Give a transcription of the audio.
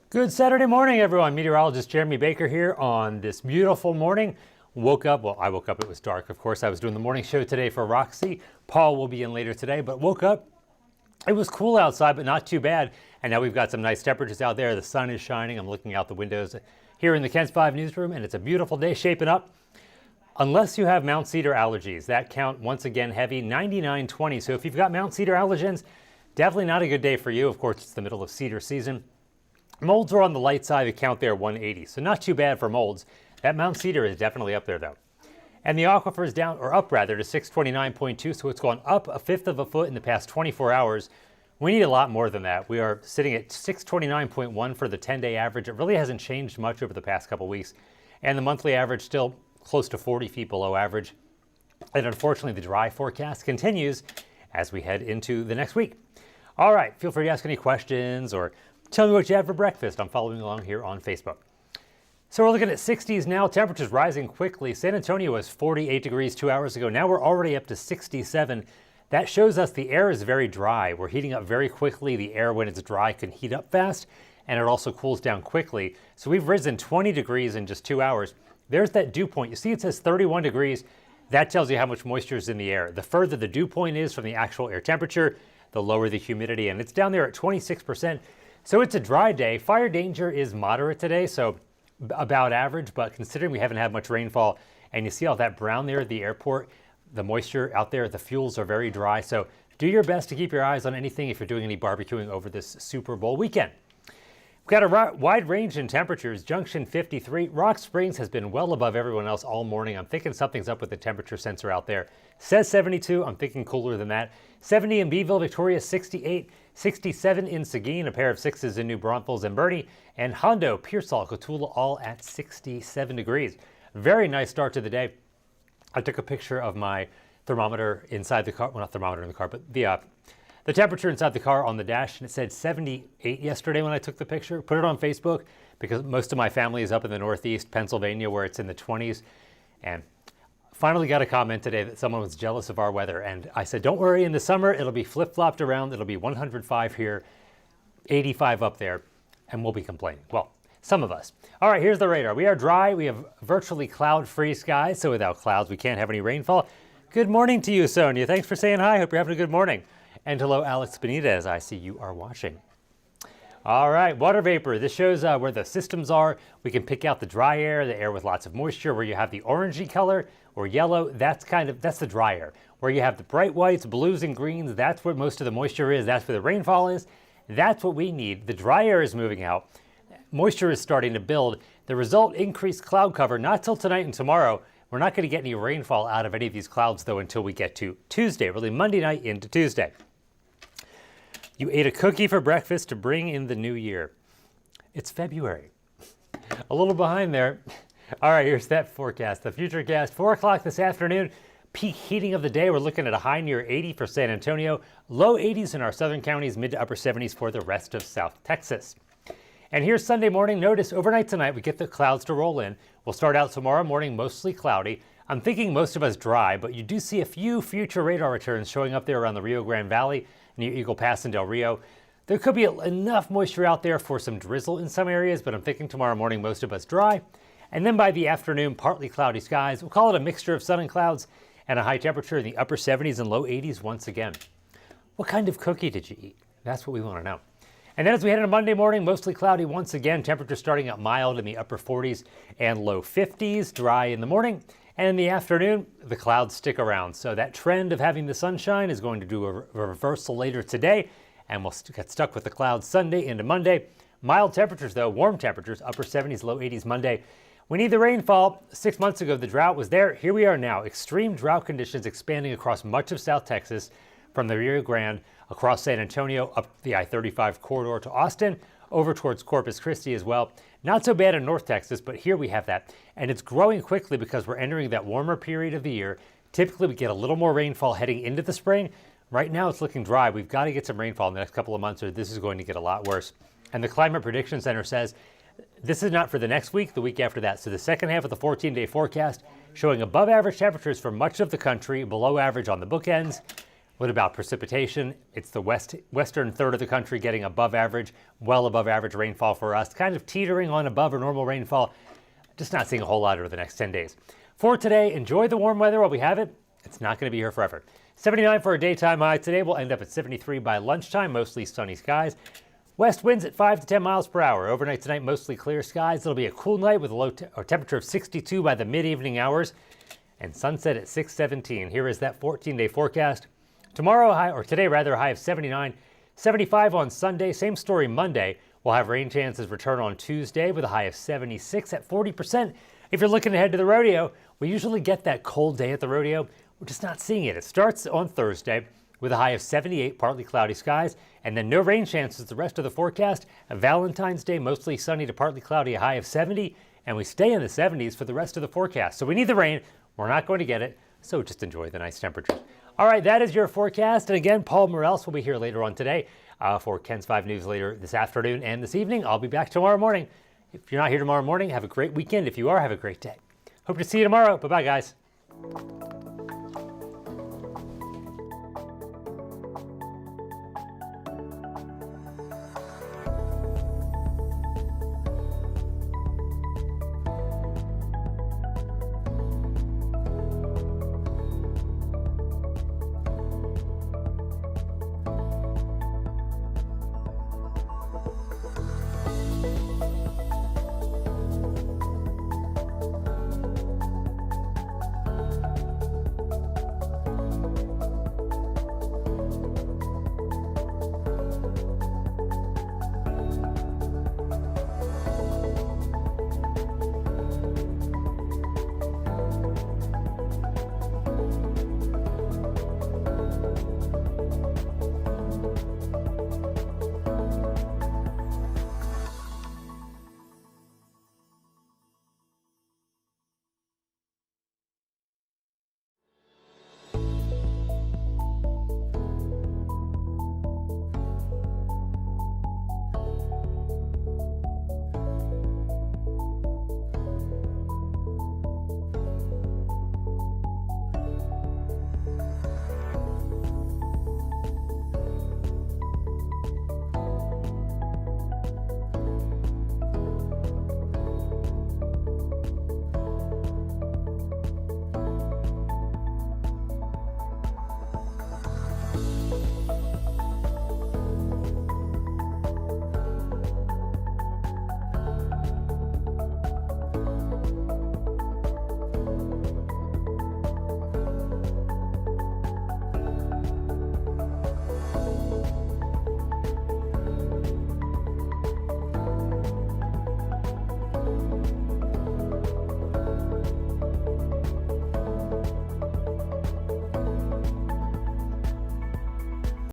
Good Saturday morning, everyone. Meteorologist Jeremy Baker here on this beautiful morning. I woke up, it was dark. Of course, I was doing the morning show today for Roxy. Paul will be in later today, but woke up. It was cool outside, but not too bad. And now we've got some nice temperatures out there. The sun is shining. I'm looking out the windows here in the Kent's 5 newsroom, and it's a beautiful day shaping up. Unless you have Mount Cedar allergies, that count once again heavy, 99.20. So if you've got Mount Cedar allergens, definitely not a good day for you. Of course, it's the middle of cedar season. Molds are on the light side, the count there 180, so not too bad for molds. That Mount Cedar is definitely up there though. And the aquifer is down, or up rather, to 629.2, so it's gone up a fifth of a foot in the past 24 hours. We need a lot more than that. We are sitting at 629.1 for the 10-day average. It really hasn't changed much over the past couple weeks. And the monthly average still close to 40 feet below average. And unfortunately, the dry forecast continues as we head into the next week. All right, feel free to ask any questions or tell me what you had for breakfast. I'm following along here on Facebook. So we're looking at 60s now. Temperatures rising quickly. San Antonio was 48 degrees 2 hours ago. Now we're already up to 67. That shows us the air is very dry. We're heating up very quickly. The air, when it's dry, can heat up fast, and it also cools down quickly. So we've risen 20 degrees in just 2 hours. There's that dew point. You see it says 31 degrees. That tells you how much moisture is in the air. The further the dew point is from the actual air temperature, the lower the humidity, and it's down there at 26%. So it's a dry day. Fire danger is moderate today, so about average, but considering we haven't had much rainfall, and you see all that brown there at the airport, the moisture out there, the fuels are very dry. So do your best to keep your eyes on anything if you're doing any barbecuing over this Super Bowl weekend. We've got a wide range in temperatures. Junction 53. Rock Springs has been well above everyone else all morning. I'm thinking something's up with the temperature sensor out there. Says 72. I'm thinking cooler than that. 70 in Beeville, Victoria, 68. 67 in Seguin, a pair of 6s in New Braunfels and Bernie. And Hondo, Pearsall, Cotulla, all at 67 degrees. Very nice start to the day. I took a picture of my thermometer inside the car. Well, not thermometer in the car, but the temperature inside the car on the dash, and it said 78 yesterday when I took the picture. Put it on Facebook because most of my family is up in the Northeast, Pennsylvania, where it's in the 20s. And finally got a comment today that someone was jealous of our weather. And I said, don't worry, in the summer, it'll be flip-flopped around. It'll be 105 here, 85 up there, and we'll be complaining. Well, some of us. All right, here's the radar. We are dry. We have virtually cloud-free skies, so without clouds, we can't have any rainfall. Good morning to you, Sonia. Thanks for saying hi. Hope you're having a good morning. And hello, Alex Benitez. I see you are watching. All right, water vapor. This shows where the systems are. We can pick out the dry air, the air with lots of moisture, where you have the orangey color or yellow. That's the dry air. Where you have the bright whites, blues, and greens, that's where most of the moisture is. That's where the rainfall is. That's what we need. The dry air is moving out. Moisture is starting to build. The result, increased cloud cover, not till tonight and tomorrow. We're not going to get any rainfall out of any of these clouds, though, until we get to Tuesday, really Monday night into Tuesday. You ate a cookie for breakfast to bring in the new year. It's February. A little behind there. All right, here's that forecast. The futurecast, 4 o'clock this afternoon. Peak heating of the day. We're looking at a high near 80 for San Antonio. Low 80s in our southern counties, mid to upper 70s for the rest of South Texas. And here's Sunday morning. Notice overnight tonight we get the clouds to roll in. We'll start out tomorrow morning mostly cloudy. I'm thinking most of us dry, but you do see a few future radar returns showing up there around the Rio Grande Valley near Eagle Pass and Del Rio. There could be enough moisture out there for some drizzle in some areas, but I'm thinking tomorrow morning most of us dry. And then by the afternoon, partly cloudy skies. We'll call it a mixture of sun and clouds and a high temperature in the upper 70s and low 80s once again. What kind of cookie did you eat? That's what we want to know. And then as we head into Monday morning, mostly cloudy once again. Temperature starting out mild in the upper 40s and low 50s, dry in the morning. And in the afternoon, the clouds stick around. So that trend of having the sunshine is going to do a reversal later today, and we'll get stuck with the clouds Sunday into Monday. Mild temperatures, though, warm temperatures, upper 70s, low 80s Monday. We need the rainfall. 6 months ago, the drought was there. Here we are now. Extreme drought conditions expanding across much of South Texas, from the Rio Grande, across San Antonio, up the I-35 corridor to Austin, over towards Corpus Christi as well. Not so bad in North Texas, but here we have that. And it's growing quickly because we're entering that warmer period of the year. Typically, we get a little more rainfall heading into the spring. Right now, it's looking dry. We've got to get some rainfall in the next couple of months, or this is going to get a lot worse. And the Climate Prediction Center says this is not for the next week, the week after that. So the second half of the 14-day forecast showing above average temperatures for much of the country, below average on the bookends. What about precipitation? It's the western third of the country getting above average, well above average rainfall for us, kind of teetering on above or normal rainfall. Just not seeing a whole lot over the next 10 days. For today, enjoy the warm weather while we have it. It's not going to be here forever. 79 for a daytime high today. We'll end up at 73 by lunchtime, mostly sunny skies. West winds at 5 to 10 miles per hour. Overnight tonight, mostly clear skies. It'll be a cool night with a low temperature of 62 by the mid-evening hours and sunset at 6:17. Here is that 14-day forecast. Tomorrow, today, a high of 79, 75 on Sunday. Same story Monday. We'll have rain chances return on Tuesday with a high of 76 at 40%. If you're looking ahead to the rodeo, we usually get that cold day at the rodeo. We're just not seeing it. It starts on Thursday with a high of 78, partly cloudy skies, and then no rain chances the rest of the forecast. Valentine's Day, mostly sunny to partly cloudy, a high of 70, and we stay in the 70s for the rest of the forecast. So we need the rain. We're not going to get it, so just enjoy the nice temperatures. All right, that is your forecast. And again, Paul Morales will be here later on today for Ken's 5 News later this afternoon and this evening. I'll be back tomorrow morning. If you're not here tomorrow morning, have a great weekend. If you are, have a great day. Hope to see you tomorrow. Bye-bye, guys.